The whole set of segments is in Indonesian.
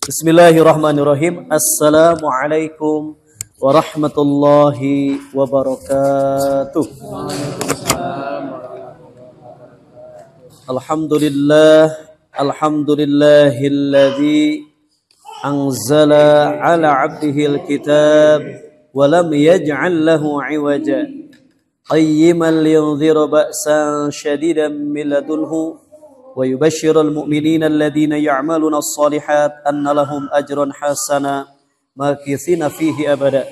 Bismillahirrahmanirrahim. Assalamualaikum warahmatullahi wabarakatuh. Alhamdulillahilladzi anzala ala 'abdihil kitab wa lam yaj'al lahu 'iwaja qayyiman liyunzira ba'san shadidan min ladunhu wa yubashshirul mu'minina alladhina ya'maluna as-solihat anna lahum ajran hasana makithina fihi abada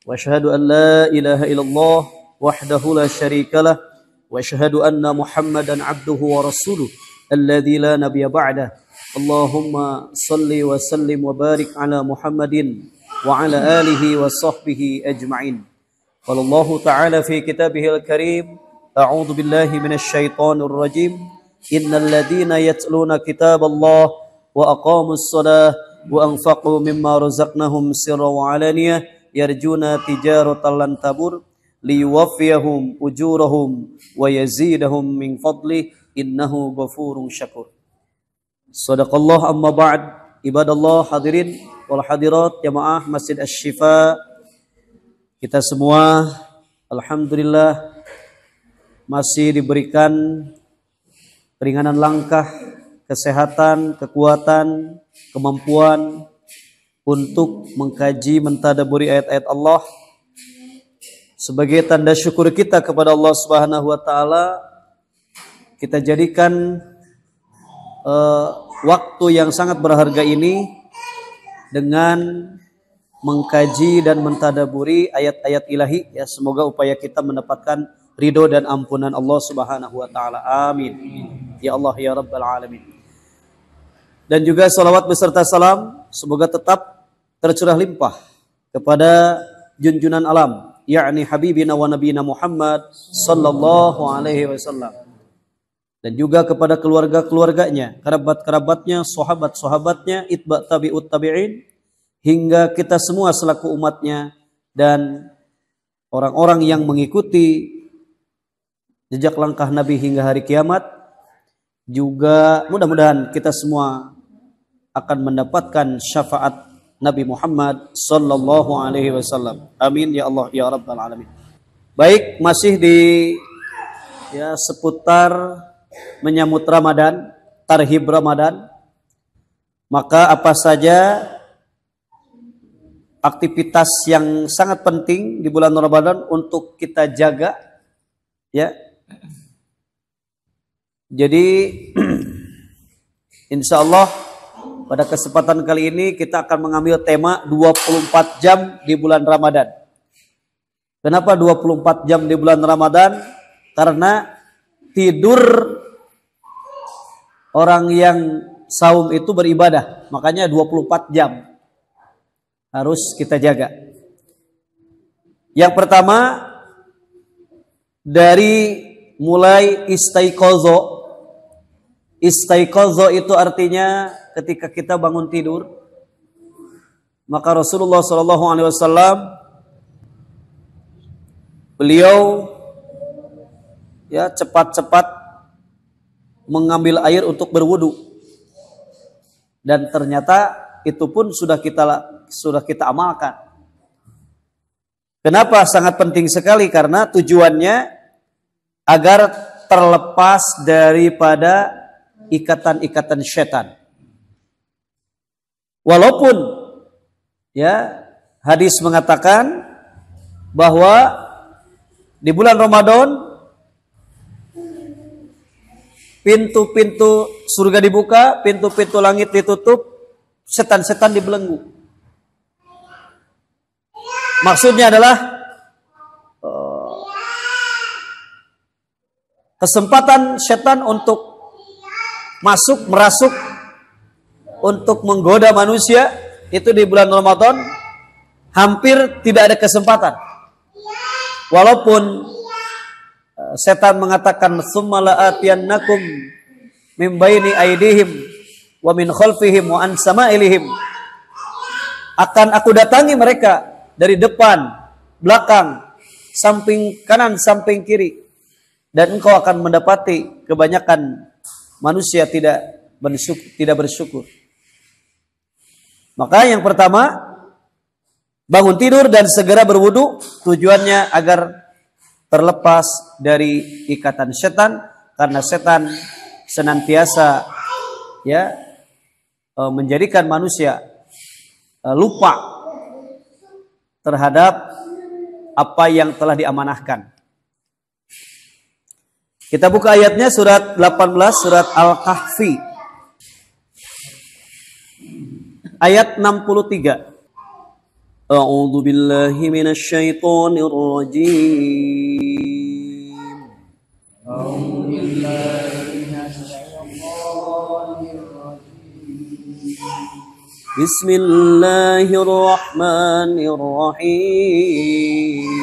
wa asyhadu an la ilaha illallah wahdahu la syarikalah wa asyhadu anna muhammadan abduhu wa rasuluh alladzi la nabiyya ba'dah. Allahumma salli wa sallim wa barik ala muhammadin wa ala alihi wa sahbihi ajma'in. Qala Allah ta'ala fi kitabihil karim, a'udzu billahi minasy syaithanir rajim. Innal ladzina yatluna kitaballah wa aqamus shalah wa anfaqu mimma razaqnahum sirran wa alaniyah yarjuna tijaratan lan tabur liyuwaffiyahum ujurahum wa yazidahum min fadlih innahu ghafurun syakur. Shadaqallah amma ba'd. Ibadallah hadirin wal hadirat jamaah Masjid Asy-Syifa, kita semua alhamdulillah masih diberikan keringanan langkah, kesehatan, kekuatan, kemampuan untuk mengkaji, mentadabburi ayat-ayat Allah. Sebagai tanda syukur kita kepada Allah Subhanahu wa taala, kita jadikan waktu yang sangat berharga ini dengan mengkaji dan mentadabburi ayat-ayat ilahi. Ya, semoga upaya kita mendapatkan ridho dan ampunan Allah Subhanahu wa taala. Amin. Ya Allah ya Rabbal alamin. Dan juga salawat beserta salam semoga tetap tercurah limpah kepada junjunan alam, yakni habibina wa nabiyina Muhammad sallallahu alaihi wasallam. Dan juga kepada keluarga-keluarganya, kerabat-kerabatnya, sahabat-sahabatnya, itba' tabi'ut tabi'in, hingga kita semua selaku umatnya dan orang-orang yang mengikuti jejak langkah Nabi hingga hari kiamat. Juga mudah-mudahan kita semua akan mendapatkan syafaat Nabi Muhammad sallallahu alaihi wasallam. Amin ya Allah ya Rabbal alamin. Baik, masih di seputar menyambut Ramadan, tarhib Ramadan. Maka apa saja aktivitas yang sangat penting di bulan Ramadan untuk kita jaga, ya. Jadi insya Allah pada kesempatan kali ini kita akan mengambil tema 24 jam di bulan Ramadan. Kenapa 24 jam di bulan Ramadan? Karena tidur orang yang saum itu beribadah. Makanya 24 jam harus kita jaga. Yang pertama, dari mulai istaiqozo. Istaiqozo itu artinya ketika kita bangun tidur. Maka Rasulullah SAW beliau cepat-cepat mengambil air untuk berwudu. Dan ternyata itu pun sudah kita amalkan. Kenapa sangat penting sekali? Karena tujuannya agar terlepas daripada ikatan-ikatan syaitan. Walaupun hadis mengatakan bahwa di bulan Ramadan pintu-pintu surga dibuka, pintu-pintu langit ditutup, setan-setan dibelenggu. Maksudnya adalah kesempatan setan untuk merasuk untuk menggoda manusia itu di bulan Ramadan hampir tidak ada kesempatan. Walaupun setan mengatakan summa la'atiyannakum min baini aydihim wa min khalfihim wa an sama'ilihim, akan aku datangi mereka dari depan, belakang, samping kanan, samping kiri, dan engkau akan mendapati kebanyakan manusia tidak tidak bersyukur. Maka yang pertama, bangun tidur dan segera berwudu, tujuannya agar terlepas dari ikatan setan, karena setan senantiasa ya menjadikan manusia lupa terhadap apa yang telah diamanahkan. Kita buka ayatnya surat 18, surat Al-Kahfi. Ayat 63. A'udzu billahi minasy syaithanir rajim. A'udzu billahi minasy syaithanir rajim. Bismillahirrahmanirrahim.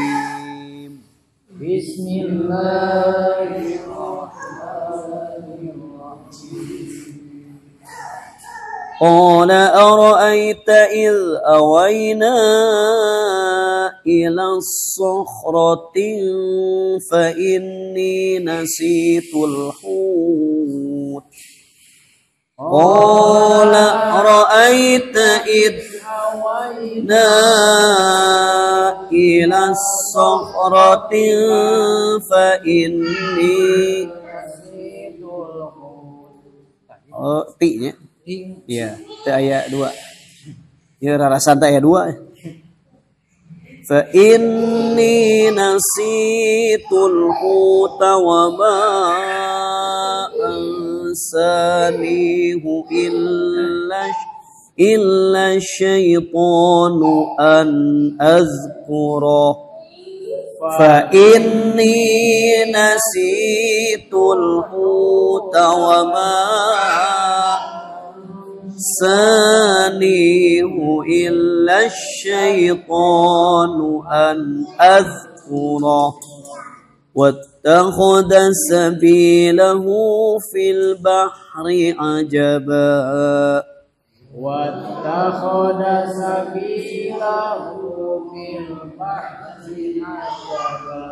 قال أرأيت إذ أوينا إلى الصخرة فإني نسيت الحوت قال أرأيت إذ أوينا إلى الصخرة فإني نسيت الحوت iya, itu ayat 2. Ya rarasan ayat 2. Fa inni nasitul huta wa ma ansanihu illa syaitanu an azkura. Fa inni nasitul huta wa ma sanihu illa syaitanu an azkura wattakhadha sabilahu fil bahri ajaba wattakhadha sabilahu fil bahri ajaba.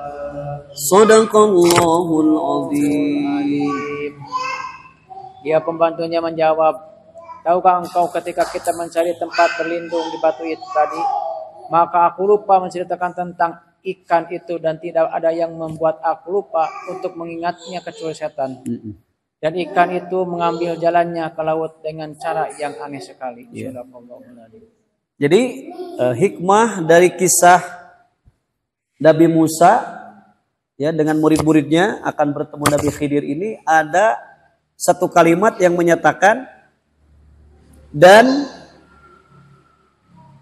Shadaqallahul azim. Dia pembantunya menjawab, tahukah engkau ketika kita mencari tempat berlindung di batu itu tadi, maka aku lupa menceritakan tentang ikan itu dan tidak ada yang membuat aku lupa untuk mengingatnya kecuali setan. Dan ikan itu mengambil jalannya ke laut dengan cara yang aneh sekali. Jadi hikmah dari kisah Nabi Musa ya dengan murid-muridnya akan bertemu Nabi Khidir ini, ada satu kalimat yang menyatakan, dan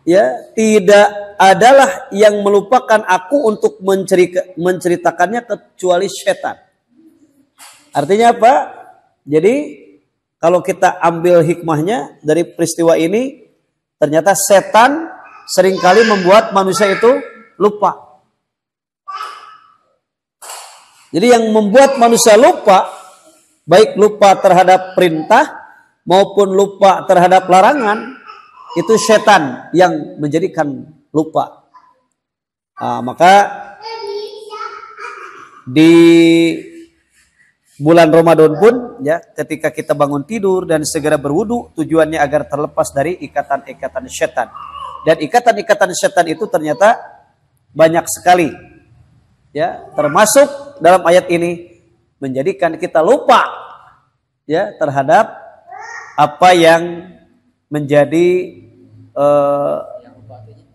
ya tidak adalah yang melupakan aku untuk menceritakannya kecuali setan. Artinya apa? Jadi kalau kita ambil hikmahnya dari peristiwa ini, ternyata setan seringkali membuat manusia itu lupa. Jadi yang membuat manusia lupa, baik lupa terhadap perintah maupun lupa terhadap larangan, itu setan yang menjadikan lupa. Maka di bulan Ramadan pun ya, ketika kita bangun tidur dan segera berwudu, tujuannya agar terlepas dari ikatan-ikatan setan. Dan ikatan-ikatan setan itu ternyata banyak sekali. Ya, termasuk dalam ayat ini menjadikan kita lupa ya terhadap apa yang menjadi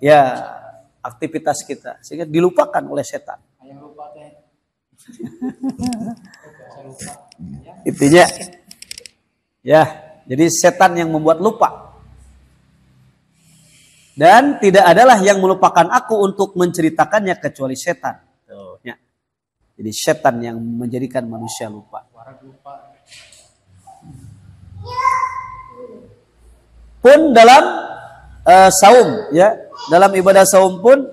ya aktivitas kita, sehingga dilupakan oleh setan. Intinya ya, jadi setan yang membuat lupa. Dan tidak adalah yang melupakan aku untuk menceritakannya kecuali setan. Ya. Jadi setan yang menjadikan manusia lupa. Pun dalam saum ya, dalam ibadah saum pun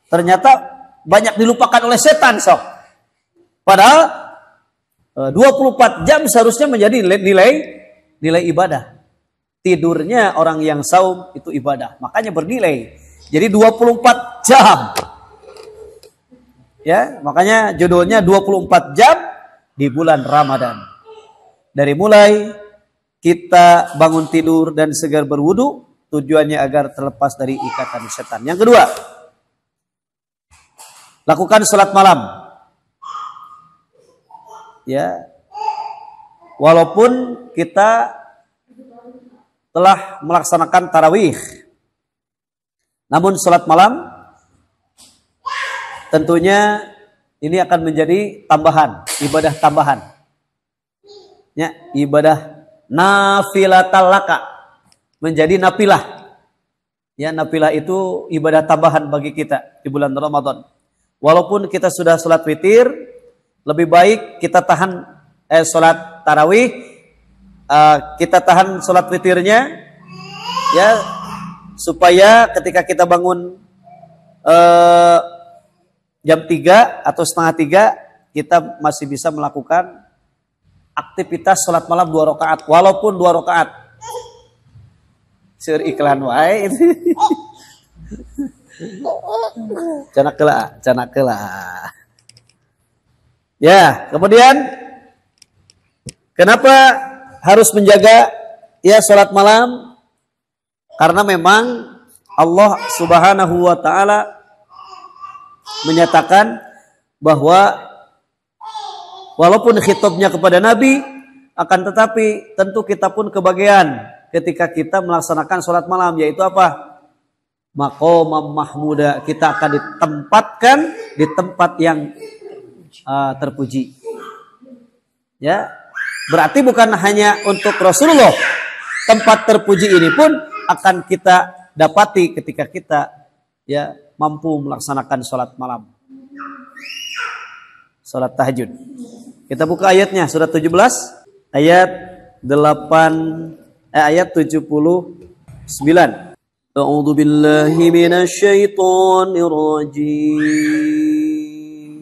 ternyata banyak dilupakan oleh setan, sok. Padahal 24 jam seharusnya menjadi nilai ibadah. Tidurnya orang yang saum itu ibadah, makanya bernilai. Jadi 24 jam. Ya, makanya judulnya 24 jam di bulan Ramadan. Dari mulai kita bangun tidur dan segar berwudu, tujuannya agar terlepas dari ikatan setan. Yang kedua, lakukan sholat malam. Ya, walaupun kita telah melaksanakan tarawih, namun sholat malam tentunya ini akan menjadi tambahan, ibadah tambahan. Ya, ibadah nafilatal laka, menjadi nafilah. Ya, nafilah itu ibadah tambahan bagi kita di bulan Ramadan. Walaupun kita sudah sholat witir, lebih baik kita tahan sholat tarawih, kita tahan sholat witirnya, ya, supaya ketika kita bangun jam 3 atau setengah 3, kita masih bisa melakukan aktivitas sholat malam 2 rakaat, walaupun 2 rakaat. Seur iklan wae. Canak kelak. Ya, kemudian kenapa harus menjaga ya sholat malam? Karena memang Allah Subhanahu wa taala menyatakan bahwa walaupun khitabnya kepada Nabi, akan tetapi tentu kita pun kebagian ketika kita melaksanakan sholat malam, yaitu apa? Maqamam mahmuda, kita akan ditempatkan di tempat yang terpuji. Ya, berarti bukan hanya untuk Rasulullah, tempat terpuji ini pun akan kita dapati ketika kita ya mampu melaksanakan sholat malam, sholat tahajud. Kita buka ayatnya, surat 17 ayat 79. A'udzu billahi minasy syaithanir rajim.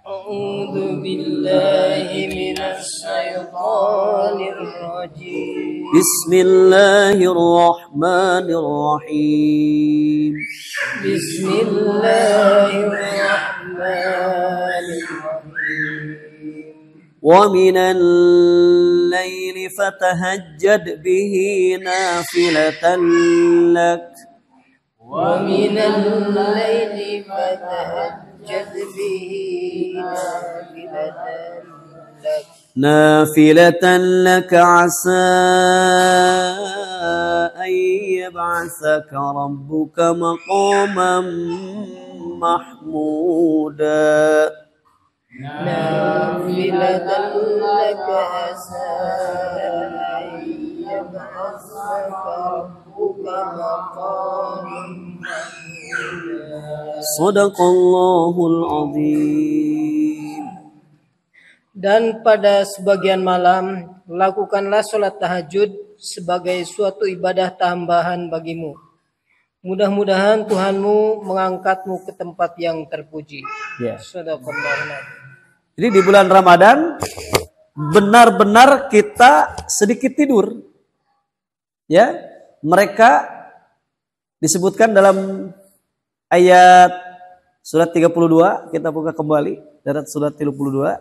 A'udzu billahi minasy syaithanir rajim. Bismillahirrahmanirrahim. Bismillahirrahmanirrahim. ومن الليل فتهجد به نافلة لك ومن الليل فتهجد به نافلة لك عسى أن يبعثك ربك مقاما محمودا نافلة لك عسى أن يبعثك ربك مقاما محمودا. صدق الله العظيم. Dan pada sebagian malam lakukanlah sholat tahajud sebagai suatu ibadah tambahan bagimu. Mudah-mudahan Tuhanmu mengangkatmu ke tempat yang terpuji. Ya. Sadaqallahu. Jadi di bulan Ramadan benar-benar kita sedikit tidur. Ya, mereka disebutkan dalam ayat surat 32, kita buka kembali dari surat 32,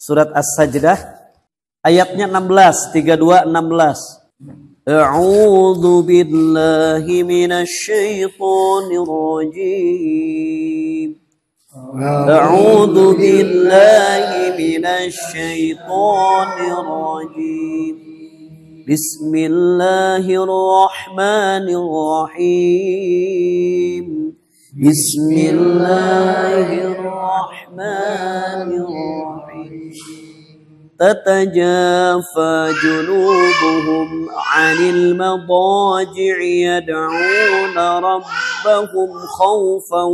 surat As-Sajdah ayatnya 16, 32 16. A'udzu billahi minasy syaithanir rajim. أعوذ بالله من الشيطان الرجيم بسم الله الرحمن الرحيم بسم الله الرحمن الرحيم تتجافى جنوبهم عن المضاجع يدعون ربهم خوفا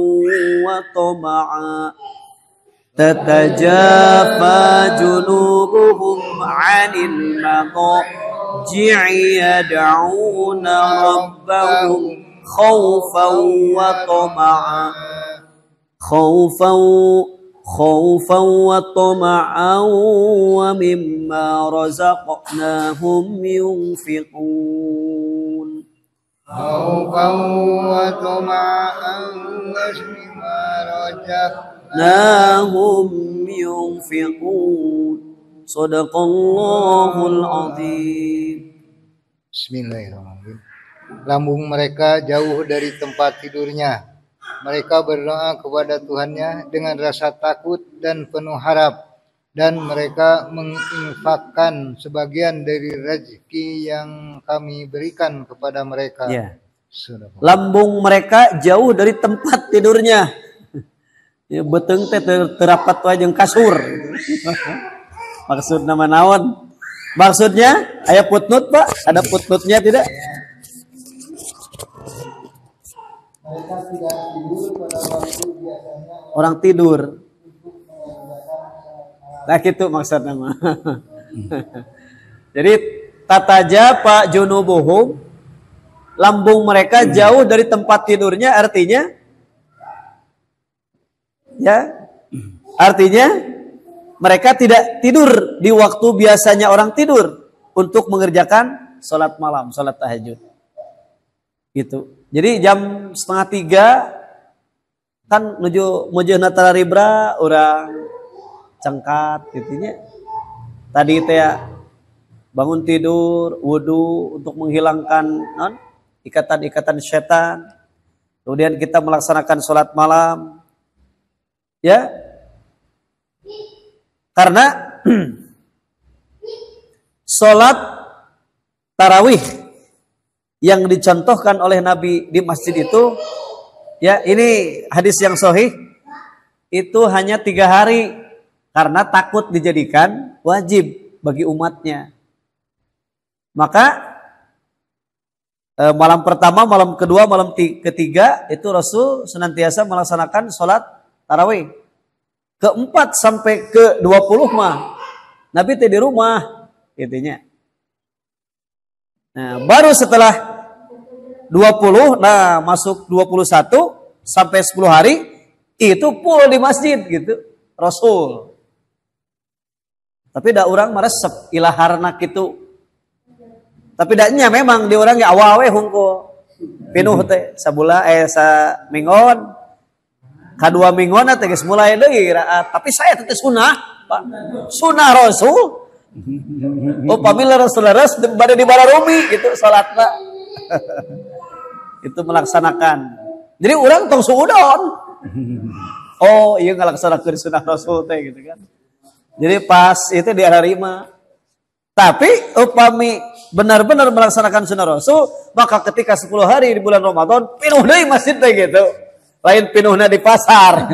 وطمعا تتجافى جنوبهم عن المضاجع يدعون ربهم خوفا وطمعا خوفا وطمعا ومما رزقناهم ينفقون خوفا وطمعا ومما رزقناهم رزقناهم ينفقون Shadaqallahul azim. Bismillahirrahmanirrahim. Lambung mereka jauh dari tempat tidurnya. Mereka berdoa kepada Tuhannya dengan rasa takut dan penuh harap. Dan mereka menginfakkan sebagian dari rezeki yang kami berikan kepada mereka. Ya. Lambung mereka jauh dari tempat tidurnya. Ya, beteng teh terapat wae jeung kasur. Maksud nama naon? Maksudnya aya putnut, Pak? Ada putnutnya tidak? Mereka tidak tidur pada waktu biasanya Orang tidur. Nah gitu maksudnya mah. Jadi tataja Pak junubuhum, lambung mereka jauh dari tempat tidurnya, artinya mereka tidak tidur di waktu biasanya orang tidur untuk mengerjakan sholat malam, sholat tahajud. Gitu. Jadi jam 2:30 kan menuju Natara Ribra orang cengkat gitunya. Tadi teh bangun tidur, wudu untuk menghilangkan ikatan-ikatan setan. Kemudian kita melaksanakan sholat malam. Ya. Karena sholat tarawih yang dicontohkan oleh Nabi di masjid itu, ya ini hadis yang sahih, itu hanya 3 hari karena takut dijadikan wajib bagi umatnya. Maka malam pertama, malam kedua, malam ketiga itu Rasul senantiasa melaksanakan sholat tarawih. Ke-4 sampai ke-20 mah Nabi teh di rumah intinya. Nah, baru setelah 20, nah masuk 21 sampai 10 hari itu full di masjid gitu Rasul. Tapi da urang meresep ilaharna kitu. Tapi daknya memang di urang ge awal we hungkul. Pinuh teh sabula samingon. Kadua mingguan teh geus mulai deui raat. Tapi saya teh sunah, Pak. Sunah Rasul. Upami leres-leres bade di Bararumi gitu salatna. Itu melaksanakan. Jadi urang tong suudon. Oh, iya ngalaksanakeun sunah Rasul teh gitu kan. Jadi pas itu diharima. Tapi upami benar-benar melaksanakan sunnah Rasul, maka ketika 10 hari di bulan Ramadan pinuh deui masjid teh gitu. Lain pinuhnya di pasar,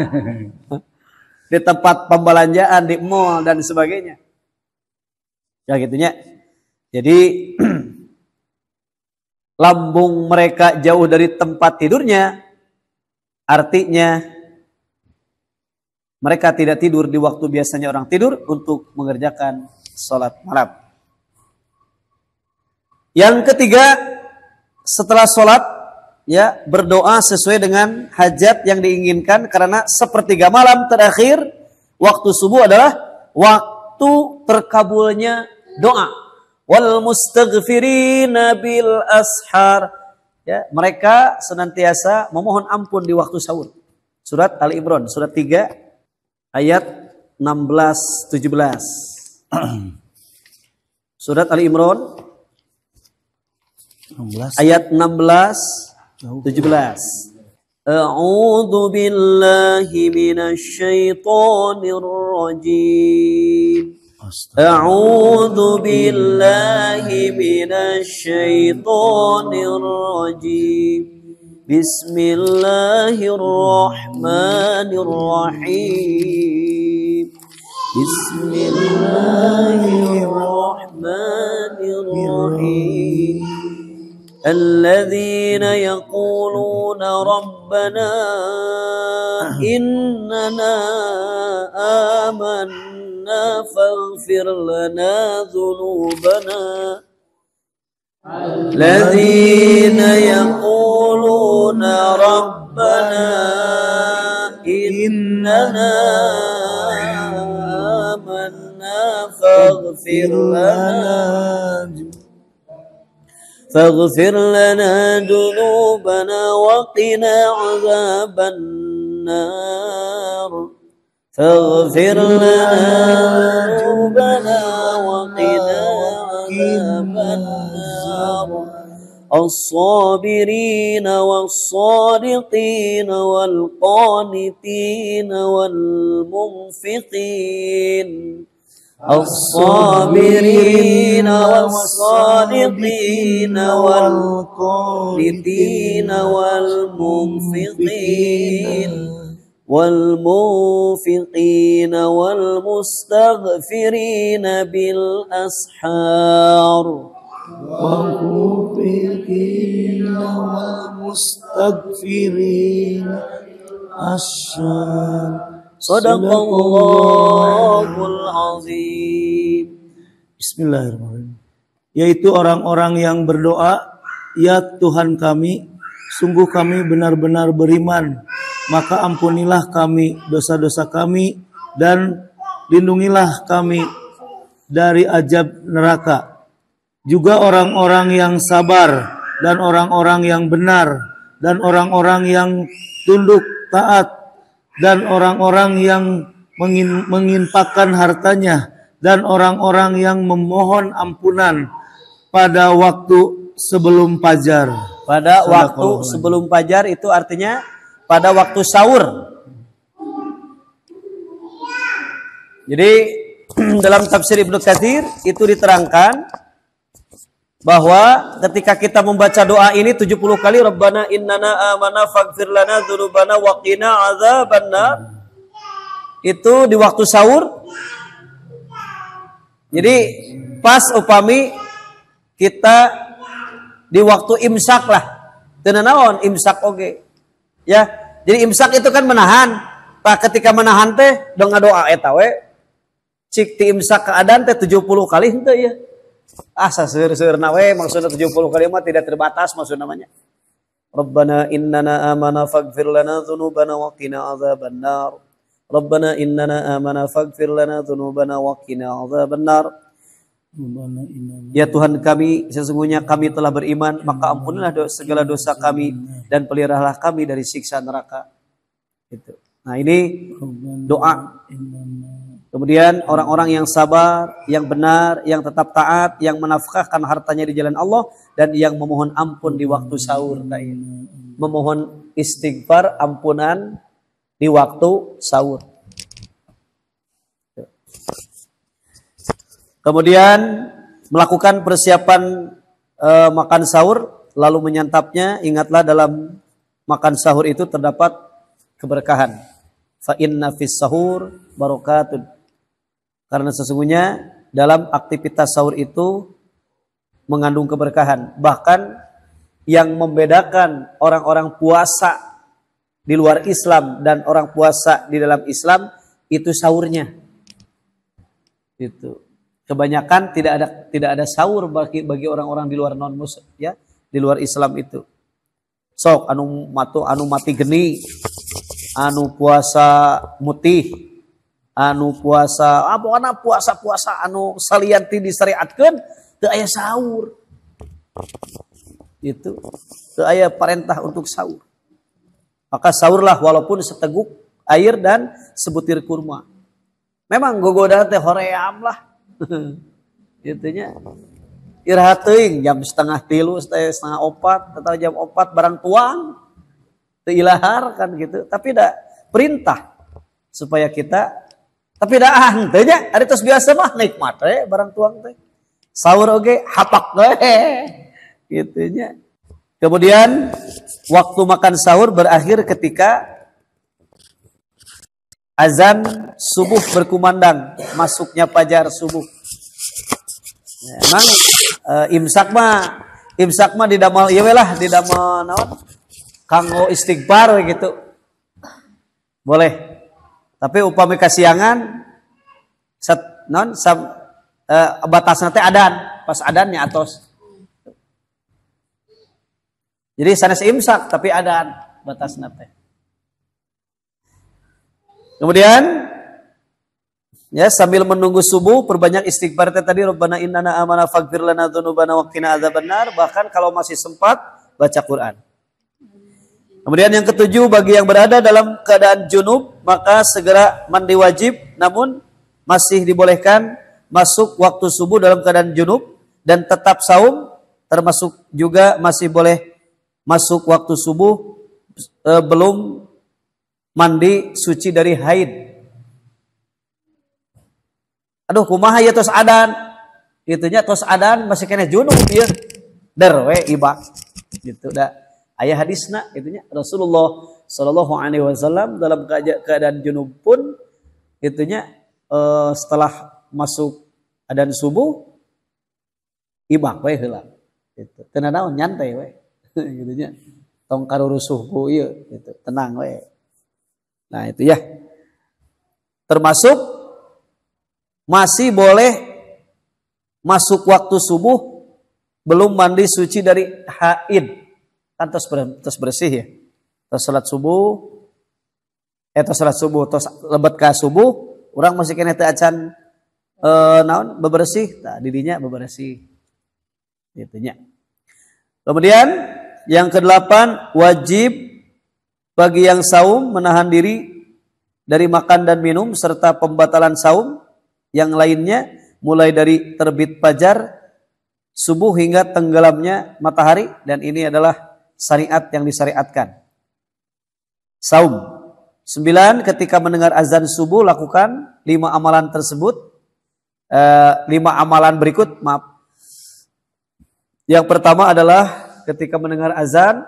di tempat pembelanjaan, di mall dan sebagainya. Ya gitunya. Jadi lambung mereka jauh dari tempat tidurnya, artinya mereka tidak tidur di waktu biasanya orang tidur untuk mengerjakan sholat malam. Yang ketiga, setelah sholat, ya berdoa sesuai dengan hajat yang diinginkan, karena sepertiga malam terakhir waktu subuh adalah waktu terkabulnya doa. Wal mustaghfirina bil ashar. Ya, mereka senantiasa memohon ampun di waktu sahur. Surat Ali Imran, surat 3 ayat 16-17. Surat Ali Imran 16. Ayat 16-17. A'udzu billahi minasy syaithanir rajim. A'udzu billahi minasy syaithanir rajim. Bismillahirrahmanirrahim. Bismillahirrahmanirrahim. الذين يقولون ربنا إننا آمنا فاغفر لنا ذنوبنا الذين يقولون ربنا إننا آمنا فاغفر لنا ذنوبنا وقنا عذاب النار faghfir lana dhunubana wa qina adzabannar. الصابرين والصادقين والقانتين والمنفقين الصابرين والصادقين والقانتين والمنفقين والمستغفرين بالأسحار والمنفقين والمستغفرين الشام. Sadaqallahul azim. Bismillahirrahmanirrahim. Yaitu orang-orang yang berdoa, ya Tuhan kami, sungguh kami benar-benar beriman, maka ampunilah kami dosa-dosa kami dan lindungilah kami dari azab neraka. Juga orang-orang yang sabar dan orang-orang yang benar dan orang-orang yang tunduk taat dan orang-orang yang menginfakkan hartanya dan orang-orang yang memohon ampunan pada waktu sebelum fajar. Pada waktu sebelum fajar itu artinya pada waktu sahur. Jadi dalam tafsir Ibnu Katsir itu diterangkan bahwa ketika kita membaca doa ini 70 kali, Rabbana innana amana faghfir lana dzunubana wa qina adzabannar, itu di waktu sahur. Jadi pas upami kita di waktu imsak lah, teu naon imsak oge. Ya, jadi imsak itu kan menahan. Pak ketika menahan teh dong ngadoa eta we. Cik ti imsak ke adan teh 70 kali henteu ya. Asa seueur-seueurna we maksudna 70 kali mah tidak terbatas maksud namanya. Rabbana innana amana faghfir lana dzunubana wa qina adzabannar. Rabbana innana amana faghfir lana dzunubana wa qina adzabannar. Ya Tuhan kami, sesungguhnya kami telah beriman, maka ampunilah segala dosa kami dan peliharalah kami dari siksa neraka. Gitu. Nah, ini doa. Kemudian orang-orang yang sabar, yang benar, yang tetap taat, yang menafkahkan hartanya di jalan Allah dan yang memohon ampun di waktu sahur. Memohon istighfar, ampunan di waktu sahur. Kemudian melakukan persiapan makan sahur lalu menyantapnya. Ingatlah dalam makan sahur itu terdapat keberkahan. Fa inna fis sahur barakatun. Karena sesungguhnya dalam aktivitas sahur itu mengandung keberkahan. Bahkan yang membedakan orang-orang puasa di luar Islam dan orang puasa di dalam Islam itu sahurnya. Itu. Kebanyakan tidak ada sahur bagi orang-orang di luar non-muslim ya, di luar Islam itu. Sok anu mati geni, anu puasa mutih, anu puasa pokona puasa anu salianti disyariatkeun teu aya sahur. Itu teu aya perintah untuk sahur. Maka sahurlah walaupun seteguk air dan sebutir kurma. Memang gogoda teh hoream lah. Itunya iraha teuing jam 3:30 setengah 4 atau jam 4 barang tuang teu ilahar kan gitu. Tapi da perintah supaya kita tapi daan teh nya ari tos biasa mah nikmat we barang tuang teh. Sahur oge hapak we gitu nya. Kemudian waktu makan sahur berakhir ketika azan subuh berkumandang, masuknya fajar subuh. Ya, emang imsak mah didamel ieu lah, didamel naon? Kanggo istighfar gitu. Boleh. Tapi upami kasiangan batasna teh adan, pas adannya atos. Jadi sanes imsak tapi adan batasna teh. Kemudian ya sambil menunggu subuh perbanyak istighfar tadi, Rabbana innana amana faghfir lana dzunubana wa qina adzabannar. Bahkan kalau masih sempat baca Quran. Kemudian yang ketujuh, bagi yang berada dalam keadaan junub maka segera mandi wajib, namun masih dibolehkan masuk waktu subuh dalam keadaan junub dan tetap saum, termasuk juga masih boleh masuk waktu subuh belum mandi suci dari haid. Aduh kumaha ya tos adan, itunya tos adan masih kena junub ya, derwe iba gitu dah. Ayah hadisna itunya Rasulullah Shallallahu Alaihi Wasallam dalam keadaan junub pun itunya setelah masuk adan subuh ibak we heula gitu. Teu naon nyantai we gitu nya. Tong karurusuhku ieu gitu. Tenang we. Nah, itu ya. Termasuk masih boleh masuk waktu subuh belum mandi suci dari haid. Kan tos bersih ya. Tos salat subuh tos lebat ka subuh, urang masih kena teu acan naon bebersih, tah didinya bebersih. Itunya. Kemudian yang kedelapan, wajib bagi yang saum menahan diri dari makan dan minum serta pembatalan saum yang lainnya mulai dari terbit fajar, subuh hingga tenggelamnya matahari, dan ini adalah syariat yang disyariatkan. Saum. 9, ketika mendengar azan subuh lakukan 5 amalan tersebut. 5 amalan berikut, maaf. Yang pertama adalah ketika mendengar azan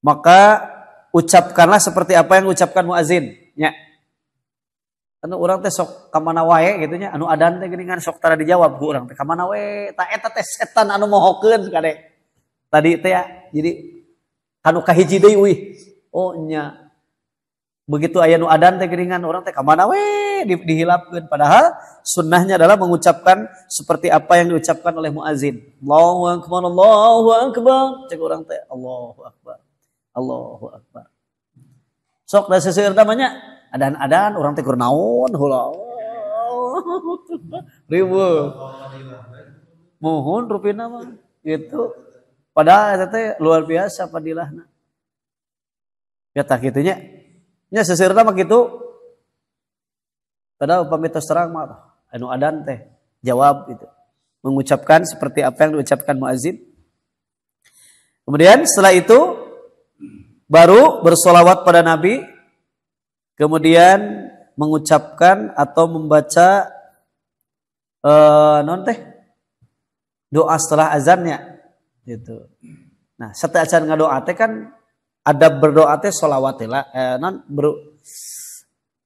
maka ucapkanlah seperti apa yang ucapkan muazin nya. Anu urang teh sok ka mana wae gitu nya, anu adan teh geuningan sok tara dijawab ku urang teh ka mana wae, ta eta teh setan anu mohokeun kade. Tadi teh ya, jadi anu kahiji deui euy. Oh nya. Begitu aya nu adan teh geuningan urang teh ka mana we dihilapkeun, padahal sunnahnya adalah mengucapkan seperti apa yang diucapkan oleh muazin. Allahu akbar, Allahu akbar. Cek urang teh Allahu akbar. Allahu akbar. Sok da seueur namanya adan-adan urang teh keur naon heula. Riweuh. Mohon rupina mah gitu. Padahal eta teh luar biasa padilahna. Ya tah kitu nya. Nya seseueurna mah kitu. Padahal upami tos terang mah anu adan teh jawab gitu. Mengucapkan seperti apa yang diucapkan muazin. Kemudian setelah itu baru bersolawat pada Nabi. Kemudian mengucapkan atau membaca doa setelah azannya gitu. Nah, setelah azan ngadoa teh kan ada berdoa teh sholawat lah.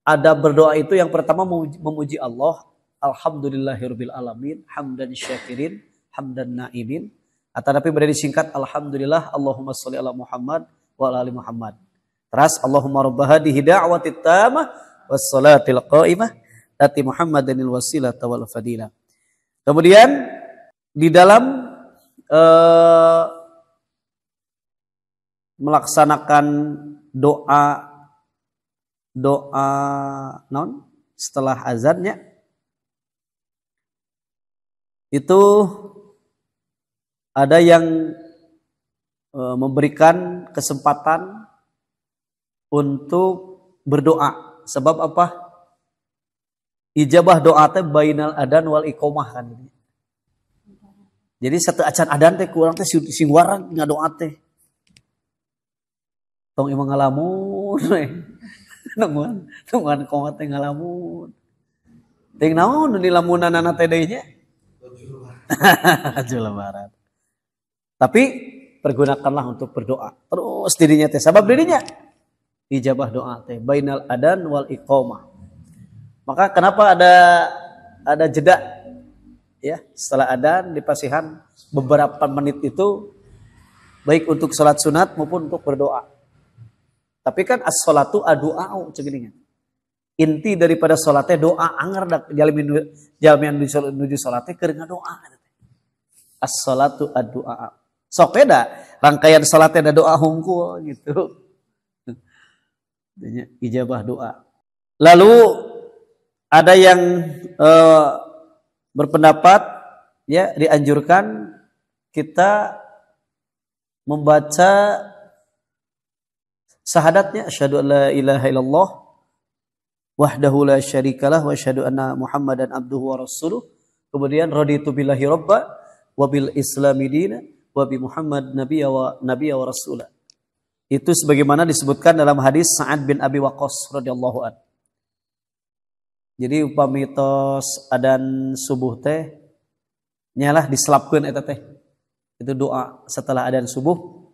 Ada berdoa itu yang pertama memuji Allah, alhamdulillahirabbil alamin, hamdan syakirin, hamdan naimin. Atau tapi berarti disingkat alhamdulillah, Allahumma sholli ala Muhammad wa ala ali Muhammad. Terus Allahumma rabb hadhihi da'watit tamah was salatil qa'imah ati Muhammadanil wasilata wal fadilah. Kemudian di dalam melaksanakan doa setelah azannya itu ada yang memberikan kesempatan untuk berdoa. Sebab apa? Ijabah doa teh bainal adan wal iqomah kan. Jadi satu acan adan teh kurang teh sing warang ngadoa teh. Tong imang ngalamun we. Nungguan komat teh ngalamun. Ting naon nu dilamunanana teh deui nya? Baju lebaran. Tapi pergunakanlah untuk berdoa. Terus dirinya teh sabab dirinya ijabah doa teh bainal adan wal iqomah. Maka kenapa ada jeda ya setelah adan di pasihan beberapa menit itu baik untuk salat sunat maupun untuk berdoa. Tapi kan as-sholatu ad-du'a'u cegeningan. Inti daripada salatnya doa anggar dak jalmian nuju salatnya keur ngadoa. As-sholatu ad-du'a. Sok beda rangkaian salatnya ada doa hungkul gitu. Ijabah doa. Lalu ada yang berpendapat ya dianjurkan kita membaca Sahadatnya asyhadu an la ilaha illallah wahdahu la syarikalah wa asyhadu anna Muhammadan abduhu wa rasuluh. Kemudian raditu billahi robba wa bil islami dina wa bi Muhammad nabiyya wa rasulah. Itu sebagaimana disebutkan dalam hadis Sa'ad bin Abi Waqqas radhiyallahu an. Jadi upamitos adan subuh teh nyalah diselapkeun eta teh. Itu doa setelah adan subuh.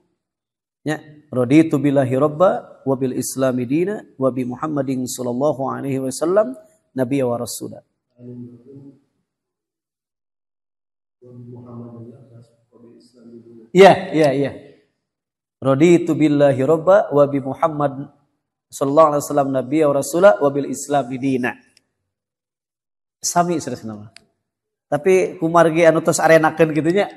Ya, raditu billahi robba wa bil islami dina wa bi Muhammadin sallallahu alaihi wasallam nabiyya wa rasulah. Iya. Raditu billahi robba wa bi Muhammad sallallahu alaihi wasallam nabiyya wa rasulah wa bil islam dina. Sami saudara. Tapi kumargi anu tos arenakeun kitu nya.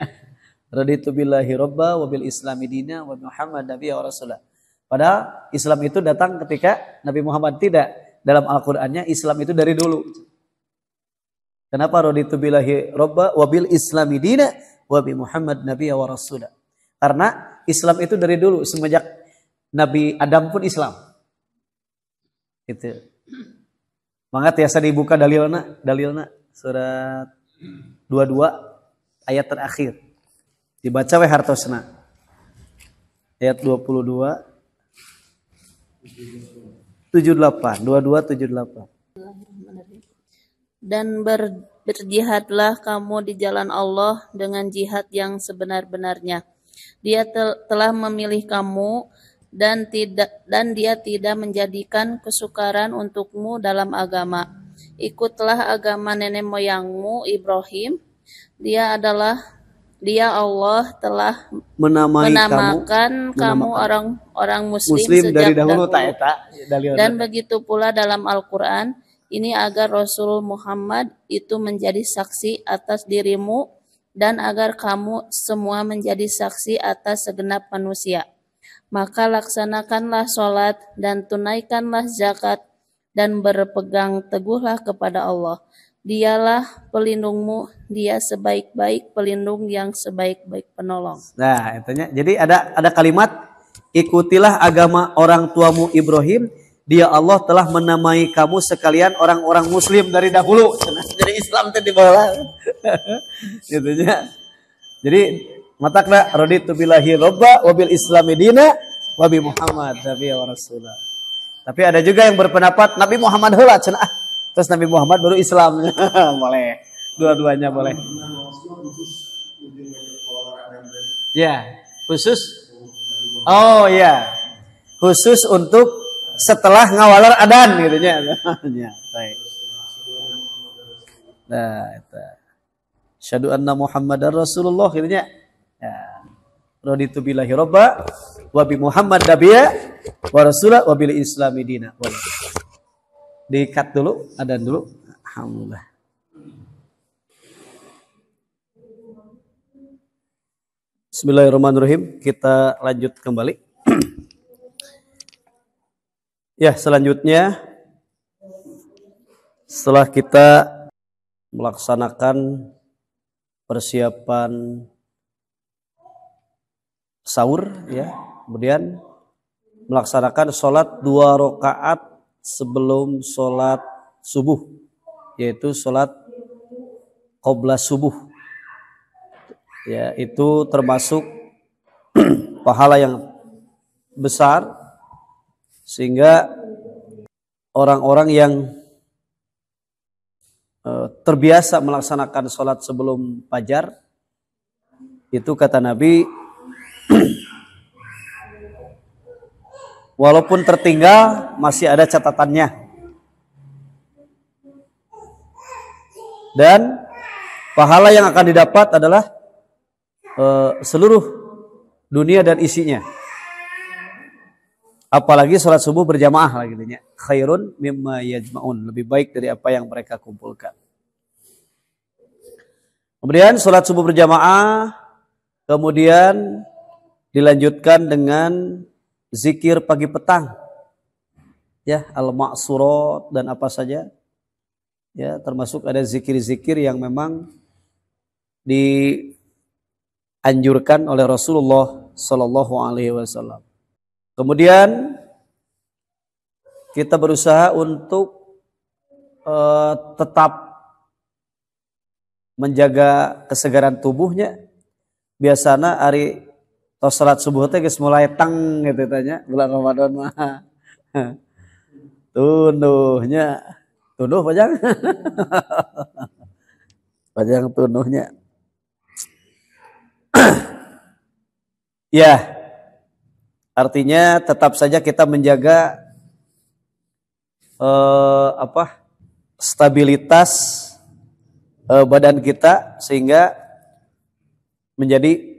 Raditu billahi robba wa bil islam dina wa bi Muhammad nabiyya wa rasulah. Padahal Islam itu datang ketika Nabi Muhammad tidak. Dalam Al-Qur'annya Islam itu dari dulu. Kenapa raditu billahi robba wa bil islam dina wa bi Muhammad nabiyya wa rasulah? Karena Islam itu dari dulu, semenjak Nabi Adam pun Islam. Itu. Mangga tiasa dibuka dalilna surat 22 ayat terakhir. Dibaca we hartosna. Ayat 22 78, 2278. Dan berjihadlah kamu di jalan Allah dengan jihad yang sebenar-benarnya. Dia telah memilih kamu dan dia tidak menjadikan kesukaran untukmu dalam agama. Ikutlah agama nenek moyangmu Ibrahim. Dia Allah telah menamakan kamu orang muslim sejak dari dahulu dan begitu pula dalam Al-Quran. Ini agar Rasul Muhammad itu menjadi saksi atas dirimu dan agar kamu semua menjadi saksi atas segenap manusia. Maka laksanakanlah sholat dan tunaikanlah zakat dan berpegang teguhlah kepada Allah. Dialah pelindungmu, dia sebaik-baik pelindung yang sebaik-baik penolong. Nah, itunya. Jadi ada kalimat ikutilah agama orang tuamu Ibrahim. Dia Allah telah menamai kamu sekalian orang-orang muslim dari dahulu. Jadi Islam itu dibawa. Gitunya. Jadi matakna raditu billahi robba wa bil islami dina wa bi Muhammad nabiyya wa rasulah. Tapi ada juga yang berpendapat Nabi Muhammad heula cenah. Terus Nabi Muhammad baru Islam. Boleh. Dua-duanya boleh. Ya, khusus. Oh ya. Khusus untuk setelah ngawalar adan gitu nya. Ya, baik. Nah, itu. Asyhadu anna Muhammadar Rasulullah gitu nya. Ya. Raditu billahi robba wa bi Muhammad nabiyya wa rasulah wa bil islami dina. Di-cut dulu, adan dulu. Alhamdulillah. Bismillahirrahmanirrahim. Kita lanjut kembali. Ya, selanjutnya setelah kita melaksanakan persiapan sahur ya, kemudian melaksanakan sholat 2 rakaat sebelum sholat subuh, yaitu sholat qobla subuh. Ya, itu termasuk pahala yang besar. Sehingga orang-orang yang terbiasa melaksanakan sholat sebelum fajar, itu kata Nabi, walaupun tertinggal masih ada catatannya. Dan pahala yang akan didapat adalah seluruh dunia dan isinya. Apalagi sholat subuh berjamaah lah gitu nya. Khairun mimma yajma'un, lebih baik dari apa yang mereka kumpulkan. Kemudian sholat subuh berjamaah, kemudian dilanjutkan dengan zikir pagi petang. Ya, al-ma'surat dan apa saja. Ya, termasuk ada zikir-zikir yang memang dianjurkan oleh Rasulullah sallallahu alaihi wasallam. Kemudian kita berusaha untuk tetap menjaga kesegaran tubuhnya. Biasana hari tos salat subuh teh geus mulai tang gitu tanya bulan Ramadan mah. Tunduhnya, tunduh pajang. Pajang tunduhnya. Ya, artinya tetap saja kita menjaga stabilitas badan kita sehingga menjadi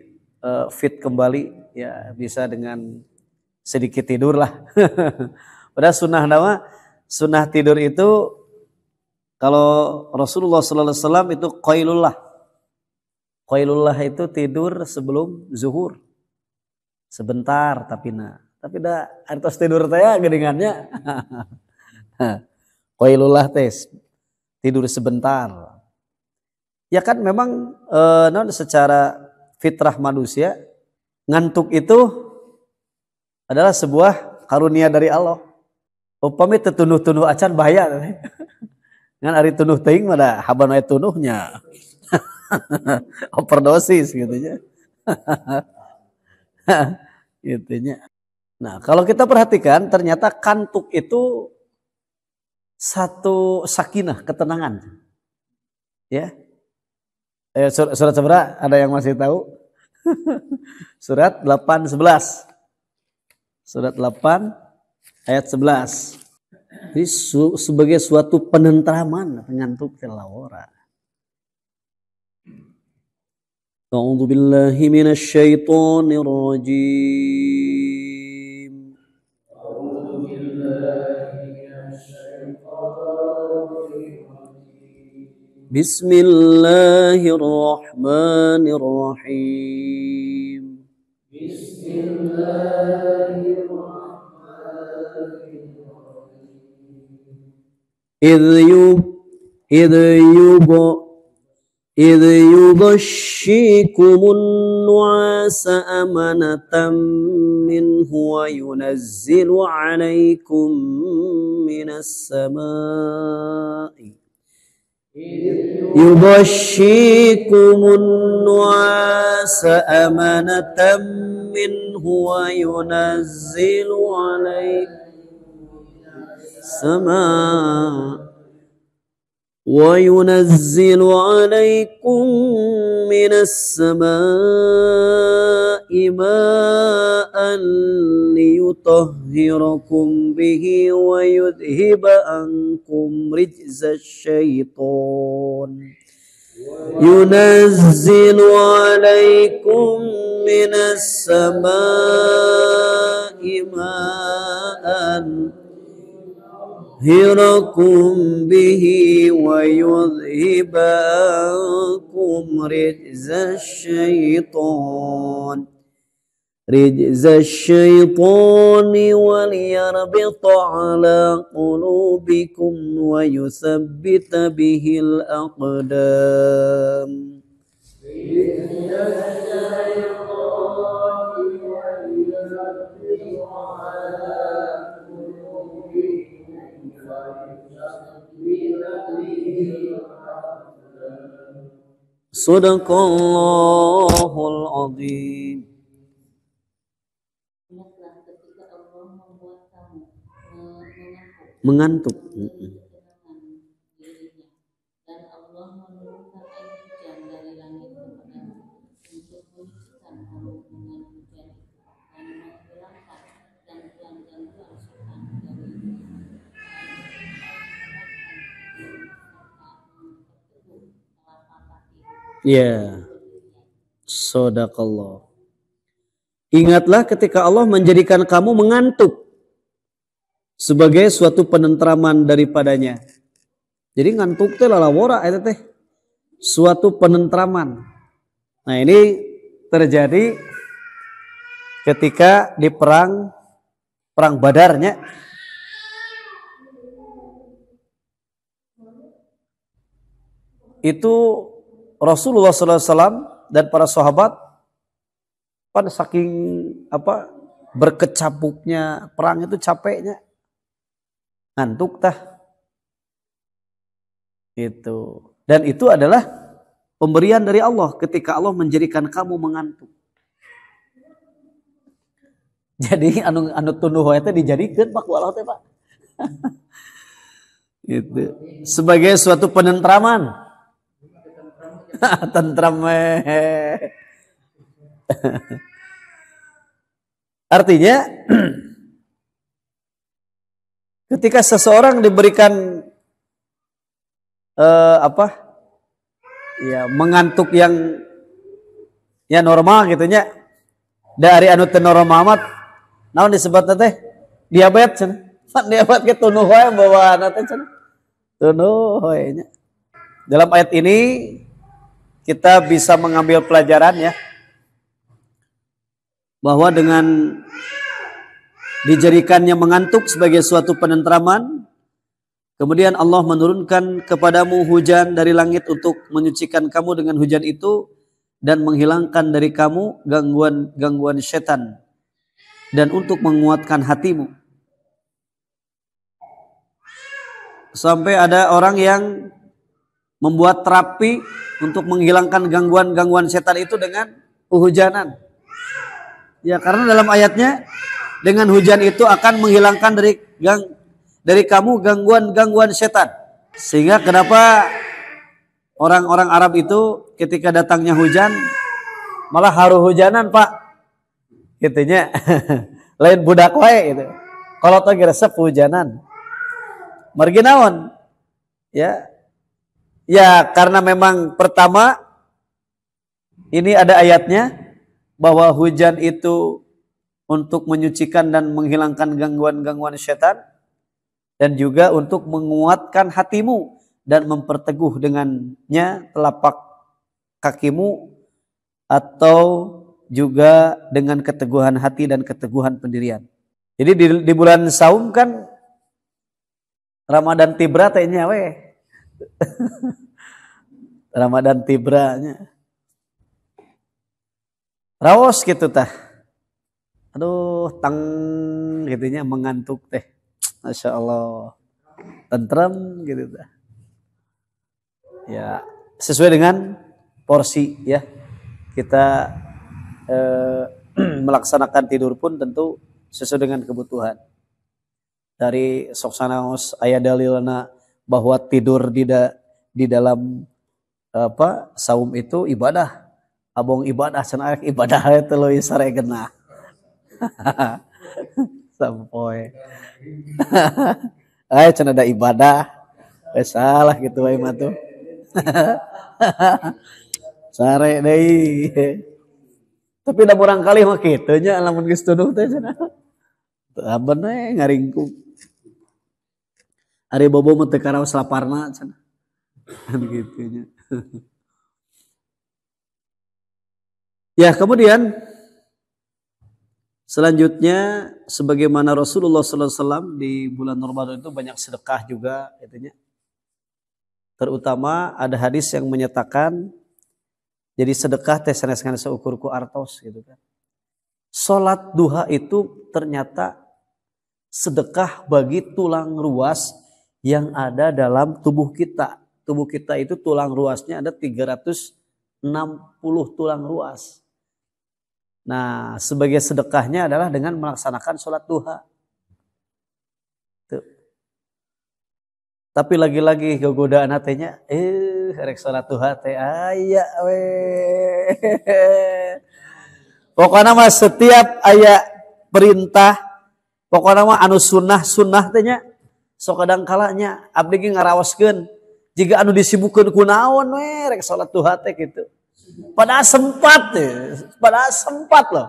fit kembali, ya bisa dengan sedikit tidur lah. Padahal sunnah tidur itu kalau Rasulullah Sallallahu Alaihi Wasallam itu qailullah itu tidur sebelum zuhur sebentar tapi dah artos tidur teh gedengannya. Qailullah tes tidur sebentar. Ya kan memang secara fitrah manusia ngantuk itu adalah sebuah karunia dari Allah. Upami tetunuh-tunuh acan bahaya. Ngan ari tunuh teuing mah da haban aya tunuhnya. Overdosis gitu nya. Gitu nya. Nah, kalau kita perhatikan ternyata kantuk itu satu sakinah, ketenangan. Ya. Surat seberapa? Ada yang masih tahu? Surat 8:11. Surat 8 ayat 11. Jadi sebagai suatu penentraman ngantuk telawora. A'udzu billahi minasy syaithanir rajim. A'udzu billahi minasy syaithanir rajim. Bismillahirrahmanirrahim. إذ يغشيكم النعاس أمنة منه وينزل عليكم من السماء يغشيكم النعاس أمنة منه وينزل عليكم السماء وينزل عليكم من السماء ماء ليطهركم به ويذهب عنكم رجز الشيطان ينزل عليكم من السماء ماء يطهركم به ويذهب عنكم رجز الشيطان وليربط على قلوبكم ويثبت به الأقدام. Sadaqallahul azim. Mengantuk. Dan Allah menurunkan air hujan dari langit kepadamu untuk menyucikan kamu dengan hujan dan menghilangkan gangguan-gangguan setan dari ya, sadaqallah. Ingatlah ketika Allah menjadikan kamu mengantuk sebagai suatu penentraman daripadanya. Jadi ngantuk teh lalawora eta teh suatu penentraman. Nah, ini terjadi ketika di perang Badarnya. Itu Rasulullah SAW dan para sahabat pada saking berkecapuknya perang itu capeknya ngantuk tah. Itu. Dan itu adalah pemberian dari Allah ketika Allah menjadikan kamu mengantuk. Jadi anu tunduh wae teh dijadikeun Pak ku Allah teh Pak. Itu sebagai suatu penentraman. Tentram. Artinya ketika seseorang diberikan mengantuk yang ya normal gitu nya, dari anu teu normal amat naon disebutna teh diabetes cenah. Diabetes ke tunuh wae bawaana teh cenah. Tunuh wae nya. Dalam ayat ini kita bisa mengambil pelajaran ya, bahwa dengan dijadikannya mengantuk sebagai suatu penentraman, kemudian Allah menurunkan kepadamu hujan dari langit untuk menyucikan kamu dengan hujan itu dan menghilangkan dari kamu gangguan setan dan untuk menguatkan hatimu. Sampai ada orang yang membuat terapi untuk menghilangkan gangguan setan itu dengan hujanan. Ya, karena dalam ayatnya dengan hujan itu akan menghilangkan dari kamu gangguan setan. Sehingga kenapa orang-orang Arab itu ketika datangnya hujan malah haru hujanan Pak. Gitunya. Lain budak wae gitu. Kalau teu resep hujanan. Margi naon? Ya karena memang pertama ini ada ayatnya bahwa hujan itu untuk menyucikan dan menghilangkan gangguan setan dan juga untuk menguatkan hatimu dan memperteguh dengannya telapak kakimu atau juga dengan keteguhan hati dan keteguhan pendirian. Jadi di bulan Saum kan Ramadan Tibra tehnya we. Ramadan Tibranya. Raos gitu tah. Aduh, tang gitunya mengantuk teh. Masya Allah. Tentrem gitu tah. Ya, sesuai dengan porsi ya. Kita melaksanakan tidur pun tentu sesuai dengan kebutuhan. Dari soksanaos aya dalilna bahwa tidur di dalam saum itu ibadah. Abong ibadah cenah ibadah teh leuwih saregena. Sampoe. Aya cenah ada ibadah. Salah gitu wae mah tuh. Sare deui. Tapi da urang kali mah kitu nya lamun geus tuduh teh cenah. Teu aben we ngaringkung. Ari bobo mah teu karaos laparna cenah. Gitu nya. Ya, kemudian selanjutnya sebagaimana Rasulullah SAW di bulan Ramadan itu banyak sedekah juga itunya. Terutama ada hadis yang menyatakan jadi sedekah teh sanes-sanes seukur ku artos gitu kan. Salat duha itu ternyata sedekah bagi tulang ruas yang ada dalam tubuh kita. Tubuh kita itu tulang ruasnya ada 360 tulang ruas. Nah, sebagai sedekahnya adalah dengan melaksanakan sholat duha. Tuh. Tapi lagi-lagi kegodaan hatenya, rek sholat duha teh aya we. Pokoknya mah setiap aya perintah, pokoknya mah anu sunnah tehnya, sok kadang kalanya abdi ge ngaraoskeun. Jika anu disibukkeun ku naon we rek sholat duha teh kitu. Padahal sempat loh.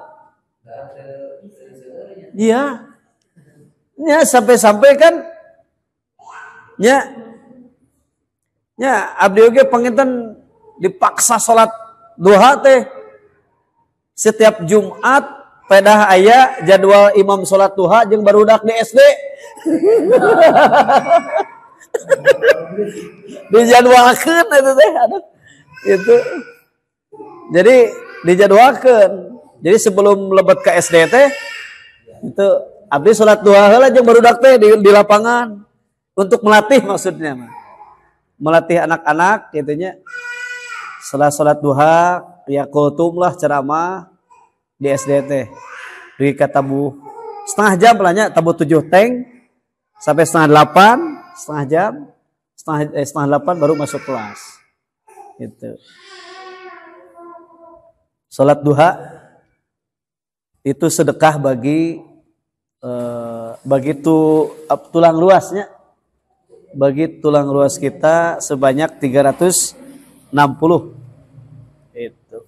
Iya. Ya sampai-sampai kan ya abdi oge panginten dipaksa sholat duha teh setiap Jumat pedah aya jadwal imam sholat duha jeung barudak di SD. Dijadwalkeun itu teh aduh. Itu jadi dijadwalkan. Jadi sebelum lebet ke SD teh itu abdi salat duha heula jeung barudak teh di lapangan. Untuk melatih maksudnya mah. Melatih anak-anak gitunya. Setelah sholat duha, ya kultum lah ceramah di SDT. Di katabu setengah jam lahnya, tabu 7 teng sampai setengah 8, setengah jam, setengah 8 baru masuk kelas. Gitu. Sholat duha itu sedekah bagi tulang luasnya, bagi tulang luas kita sebanyak 360. Itu.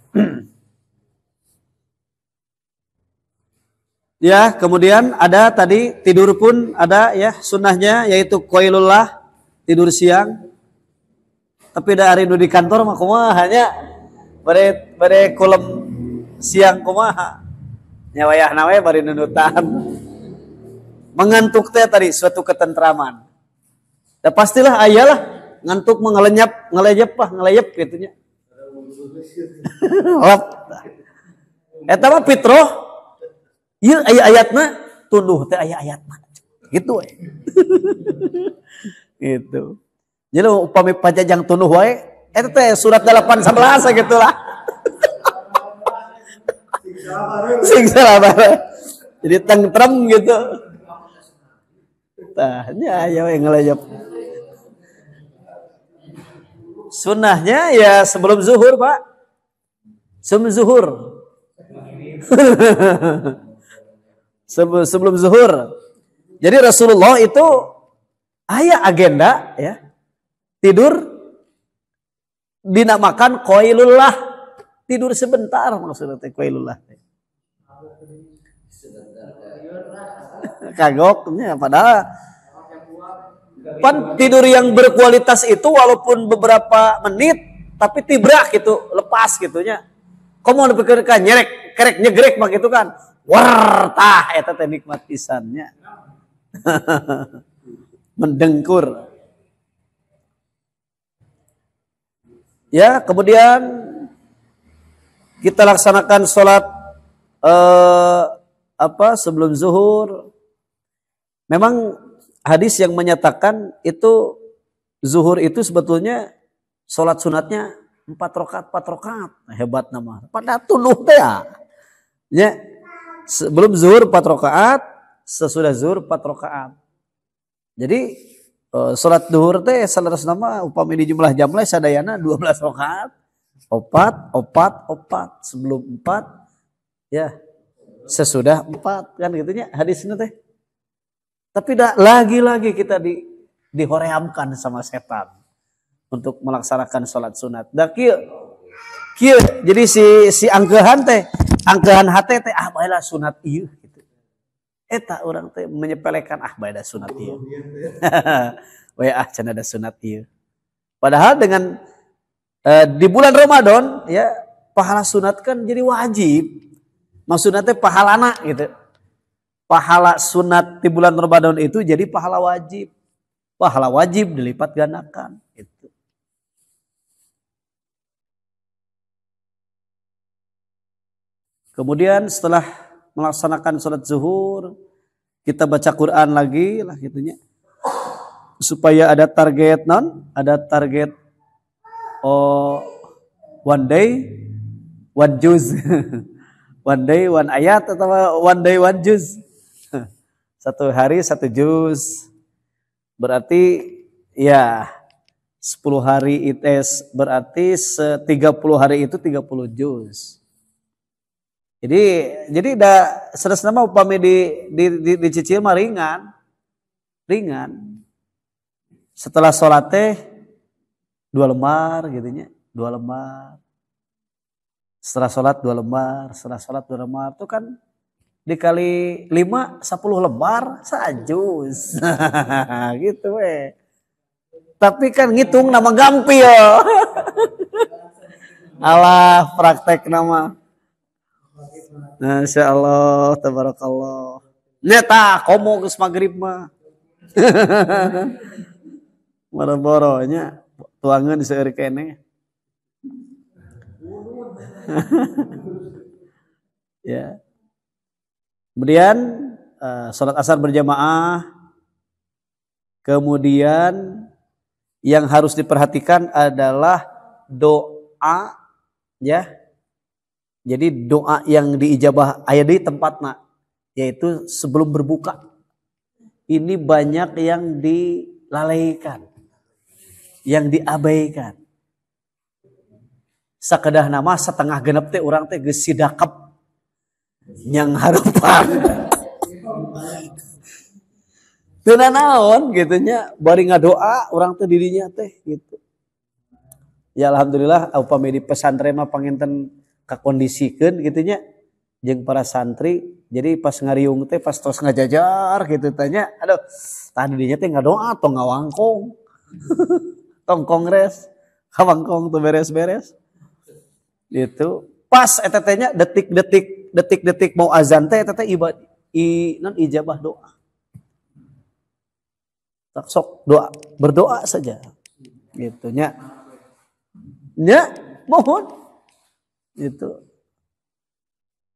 Ya, kemudian ada tadi tidur pun ada ya sunnahnya, yaitu qailullah, tidur siang. Tapi dari nu di kantor mah kumaha hanya bare kulem siang kumaha. Nya wayahna we bari nunutan. Mengantuk teh tadi suatu ketentraman. Ya pastilah ayalah ngantuk ngeleyep gitunya. Lap. Eta mah fitrah. Ieu aya ayatna tunduh teh aya ayatna. Gitu we. Gitu. Jadi upami pajajang tunduh wae eta teh surat 8 11 gitu lah. Siksa labar. Jadi tentrem gitu. Tah nya aya we ngeleyep. Sunnahnya ya sebelum zuhur, Pak. Sebelum zuhur. Sebelum zuhur. Jadi Rasulullah itu aya agenda ya. Tidur dinamakan qailullah. Tidur sebentar maksudnya qailullah. Kagoknya padahal pan tidur yang berkualitas itu walaupun beberapa menit tapi tibrak gitu, lepas gitunya. Komo dipikirkan nyerek, kerek nyegrek mah gitu kan. War tah eta teh nikmat pisannya. Mendengkur. Ya, kemudian kita laksanakan sholat sebelum zuhur. Memang hadis yang menyatakan itu zuhur itu sebetulnya sholat sunatnya 4 rakaat. Hebat nama. Pada tunuh teh ya. Sebelum zuhur 4 rakaat, sesudah zuhur 4 rakaat. Jadi sholat zuhur teh salerosna mah upami di jumlah jamlah sadayana 12 rakaat. Opat sebelum 4 ya. Sesudah 4 kan gitunya hadisnya teh. Tapi lagi-lagi kita dihoreamkan sama setan untuk melaksanakan sholat sunat. Da kieu jadi si angkehan hate teh baheula sunat ieu gitu. Eta urang teh menyepelekan bae da sunat ieu. We cenah da sunat ieu. Padahal dengan di bulan Ramadan ya pahala sunat kan jadi wajib. Maksudnya teh pahalana gitu. Pahala sunat di bulan Ramadan itu jadi pahala wajib. Pahala wajib dilipat gandakan. Gitu. Kemudian setelah melaksanakan sholat zuhur, kita baca Quran lagi lah gitunya. Supaya ada target one day, one juz. One day, one ayat atau one day, one juz. 1 hari 1 juz. Berarti ya 10 hari berarti 30 hari itu 30 juz. Jadi seresna mah upami dicicil mah ringan. Setelah sholat teh 2 lembar gitunya, 2 lembar. Setelah sholat 2 lembar, itu kan dikali 5 10 lembar sajuz. Gitu we. Tapi kan ngitung nama gampil. Alah praktek nama. Masya Allah, tabarakallah. Nyata komo geus magrib mah. Boro-boronya tuangan seueur keneh. Ya. Kemudian sholat asar berjamaah Kemudian yang harus diperhatikan adalah doa, ya. Jadi doa yang diijabah aya di tempatna, yaitu sebelum berbuka. Ini banyak yang dilalaikan, yang diabaikan. Sakedah nama setengah genep teh urang teh geus sidakep nyang harapan. Teu naon gitu nya, bari ngadoa urang teh dirinya teh gitu. Ya alhamdulillah upami di pesantren mah panginten kakondisikeun gitu nya jeung para santri. Jadi pas ngariung teh pas tos ngajajar gitu tanya, aduh tadi dinya teh ngadoa atau ngawangkong. Tong kongres, ngawangkong tuh beres-beres. Gitu. Pas eta teh nya detik-detik mau azan teh eta teh ijabah doa. Tak sok doa, berdoa saja. Gitu nya. Nya mohon. Gitu.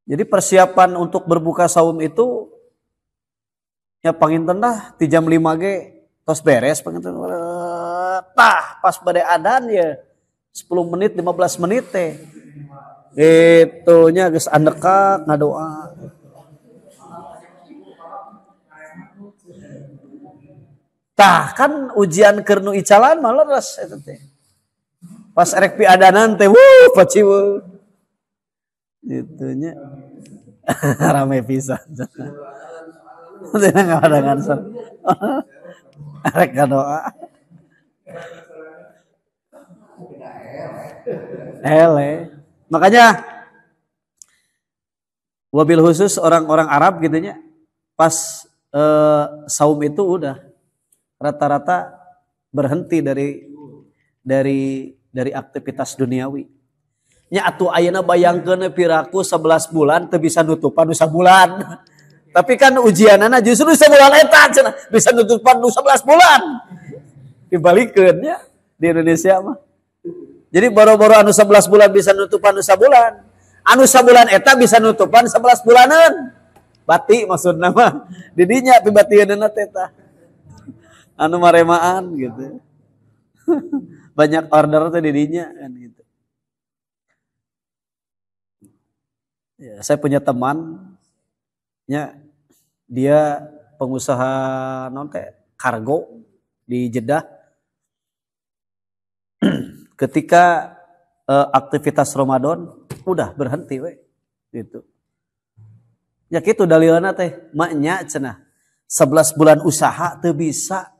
Jadi persiapan untuk berbuka saum itu ya panginten dah di jam 5 ge tos beres panginten. Tah pas bade adan ya 10 menit 15 menit teh. Itu nya geus andekak ngadoa. Tah kan ujian keur nu icalan mah leres eta teh. Pas erek pi adanan teh paciweu. Gitu nya. Rame pisan. Teh ngadangan san. Erek ngadoa. Ele. Makanya wabil khusus orang-orang Arab gitu nya pas saum itu udah rata-rata berhenti dari aktivitas duniawi. Nya atuh ayeuna bayangkeun piraku 11 bulan teu bisa nutupan nu sabulan. Tapi kan ujianana justru sabulan eta cenah bisa nutupan nu 11 bulan. Dibalikeun nya di Indonesia mah. Jadi boro-boro anu 11 bulan bisa nutupan nu sabulan. Anu sabulan eta bisa nutupan 11 bulanan. Bati maksudna mah. Didinya pibatieuneuna teh tah. Anu maremaan gitu. Banyak order teh didinya kan gitu. Ya, saya punya teman nya dia pengusaha non teh kargo di Jeddah. Ketika aktivitas Ramadan udah berhenti we gitu. Ya kitu dalilna teh maknya cenah 11 bulan usaha teu bisa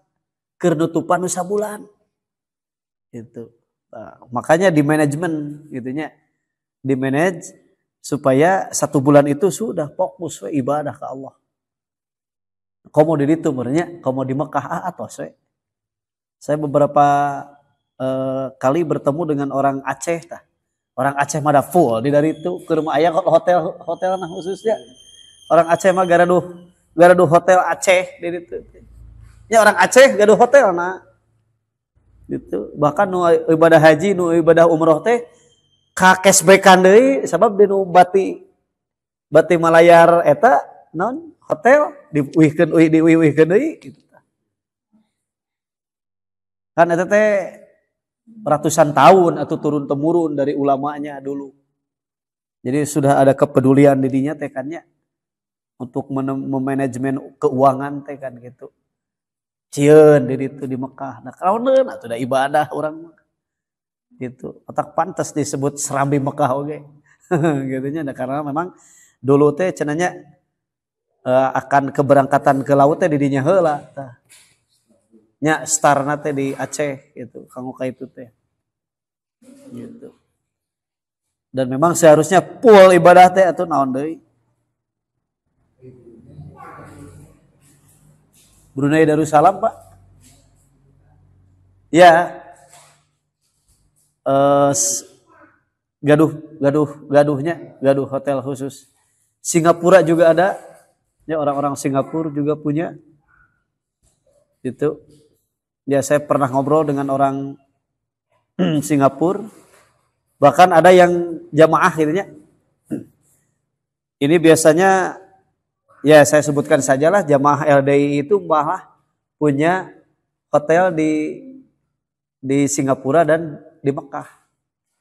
keur nutupan nu sabulan. Gitu. Nah, makanya di manajemen gitu nya. Di manage supaya 1 bulan itu sudah fokus we ibadah ke Allah. Komo di ditu meureunnya, komo di Mekah atos we. Saya beberapa kali bertemu dengan orang Aceh tah. Orang Aceh mah da full di dari itu ke rumah aya hotel nah khususnya. Orang Aceh mah garaduh hotel Aceh di ditu. Ya orang Aceh gaduh hotel nah. Gitu. Bahkan nu ibadah haji, nu ibadah umroh teh ka cashback-an deui sabab di nu bati malayar eta naon hotel diuih-uihkeun deui gitu. Kan eta teh ratusan tahun atau turun temurun dari ulamanya dulu. Jadi sudah ada kepedulian didinya teh kan nya untuk memanajemen keuangan teh kan gitu. Cieun di ditu di Mekah. Nah kaoneun atuh da ibadah urang mah. Gitu. Otak pantas disebut serambi Mekah oge. Gitu nya karena memang dulu teh cenanya akan keberangkatan ke laut teh didinya heula tah. Nya starna teh di Aceh gitu, kanggo ka itu teh. Gitu. Dan memang seharusnya full ibadah teh atuh naon deui. Brunei Darussalam, Pak. Ya. Gaduh hotel khusus. Singapura juga ada. Ya orang-orang Singapura juga punya. Gitu. Ya saya pernah ngobrol dengan orang Singapura. Bahkan ada yang jamaah gitu nya. Ini biasanya ya saya sebutkan sajalah jamaah LDI itu malah punya hotel di Singapura dan di Mekah.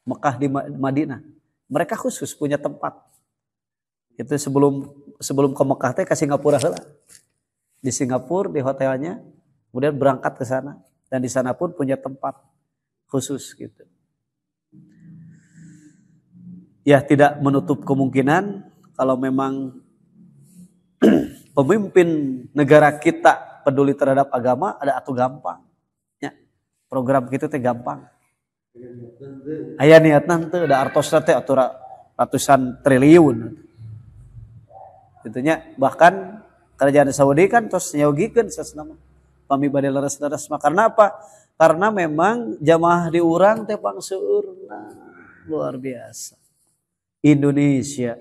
Mekah di Madinah. Mereka khusus punya tempat. Itu sebelum ke Mekah teh ke Singapura heula. Di Singapura di hotelnya, kemudian berangkat ke sana dan di sana pun punya tempat khusus gitu. Ya, tidak menutup kemungkinan kalau memang pemimpin negara kita peduli terhadap agama, ada atuh gampang. Ya, program kita teh gampang. Aya niatna teu da artosna teh atuh ratusan triliun. Itunya bahkan kerajaan Saudi kan tos nyogikeun sasna mah. Pami bade leres-leres mah karena apa? Karena memang jamaah di urang teh pangseueurna luar biasa. Indonesia.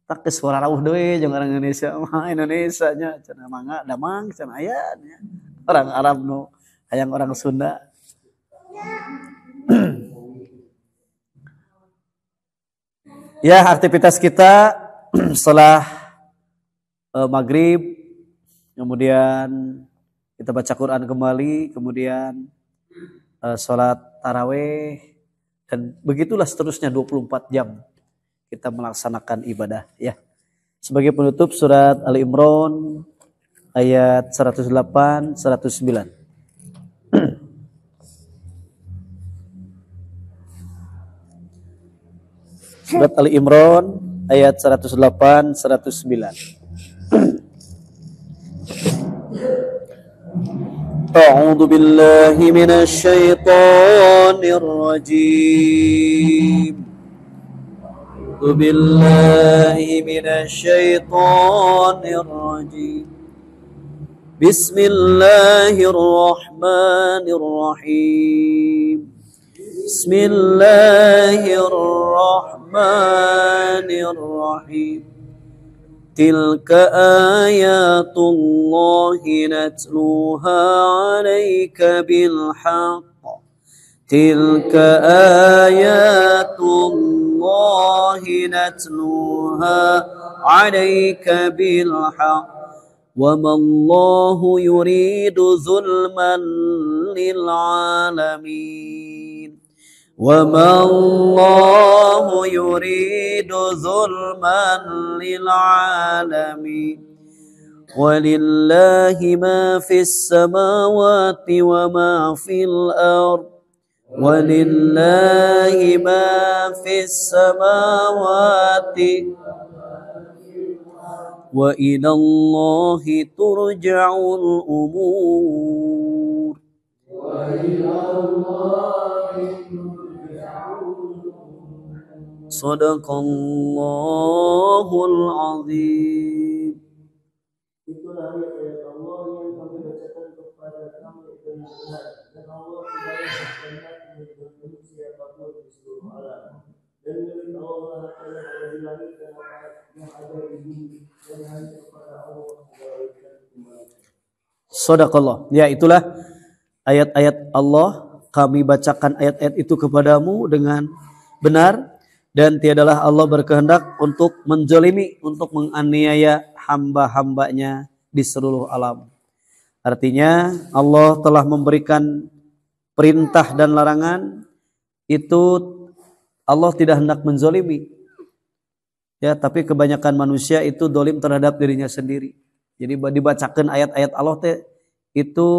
Tak geus wararauh deui jeung orang Indonesia mah Indonesia nya cenah mangga damang cenah aya nya. Orang Arab nu hayang orang Sunda. Ya, aktivitas kita setelah maghrib, kemudian kita baca Quran kembali, kemudian sholat taraweh, dan begitulah seterusnya 24 jam kita melaksanakan ibadah. Ya. Sebagai penutup surat Ali Imran ayat 108, 109. Surat Ali Imran ayat 108, 109. أعوذ بالله من الشيطان الرجيم أعوذ بالله من الشيطان الرجيم بسم الله الرحمن الرحيم بسم الله الرحمن الرحيم تلك آيات الله نتلوها عليك بالحق تلك آيات الله نتلوها عليك بالحق وما الله يريد ظلما للعالمين وما الله يريد ظلما للعالمين ولله ما في السماوات وما في الأرض ولله ما في السماوات وإلى الله ترجع الأمور Sadaqallahul azim. Itulah ayat Allah yang kami bacakan kepada kamu dengan benar dan Allah tidak berkehendak menyebut manusia apapun di seluruh alam dan milik Allah adalah ada di langit dan yang ada di bumi dan hanya kepada Allah dikembalikan kembali. Sadaqallah. Ya, itulah ayat-ayat Allah. Kami bacakan ayat-ayat itu kepadamu dengan benar. Dan tiadalah Allah berkehendak untuk menzalimi, untuk menganiaya hamba-hambanya di seluruh alam. Artinya Allah telah memberikan perintah dan larangan itu Allah tidak hendak menzalimi. Ya, tapi kebanyakan manusia itu dolim terhadap dirinya sendiri. Jadi dibacakan ayat-ayat Allah itu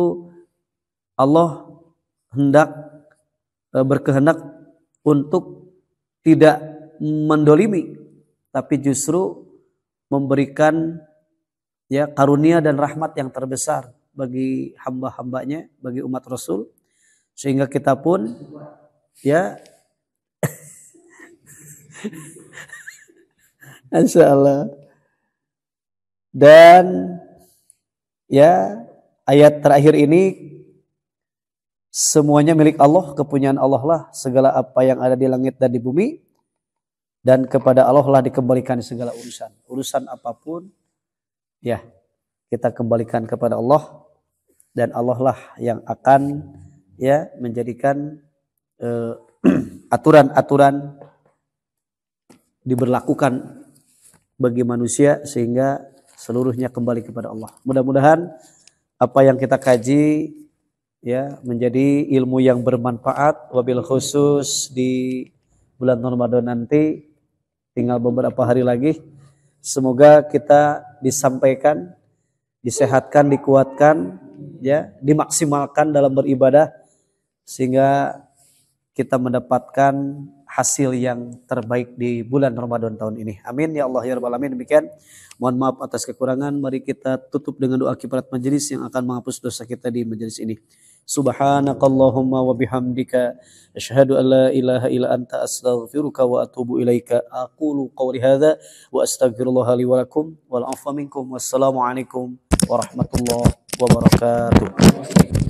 Allah hendak berkehendak untuk tidak mendolimi, tapi justru memberikan ya karunia dan rahmat yang terbesar bagi hamba-hambanya, bagi umat Rasul, sehingga kita pun ya insyaallah. Dan ya ayat terakhir ini semuanya milik Allah, kepunyaan Allah lah segala apa yang ada di langit dan di bumi, dan kepada Allah lah dikembalikan segala urusan. Urusan apapun ya kita kembalikan kepada Allah, dan Allah lah yang akan ya menjadikan aturan-aturan diberlakukan bagi manusia sehingga seluruhnya kembali kepada Allah. Mudah-mudahan apa yang kita kaji ya menjadi ilmu yang bermanfaat, wabil khusus di bulan Ramadan nanti tinggal beberapa hari lagi. Semoga kita disampaikan, disehatkan, dikuatkan, ya, dimaksimalkan dalam beribadah sehingga kita mendapatkan hasil yang terbaik di bulan Ramadan tahun ini. Amin ya Allah ya rabbal alamin. Demikian. Mohon maaf atas kekurangan. Mari kita tutup dengan doa kifarat majelis yang akan menghapus dosa kita di majelis ini. Subhanakallahumma wa bihamdika asyhadu an la ilaha illa anta astaghfiruka wa atubu ilaika. Aqulu qawli hadza wa astaghfirullaha li wa lakum wal afwa minkum. Wassalamu alaikum warahmatullahi wabarakatuh.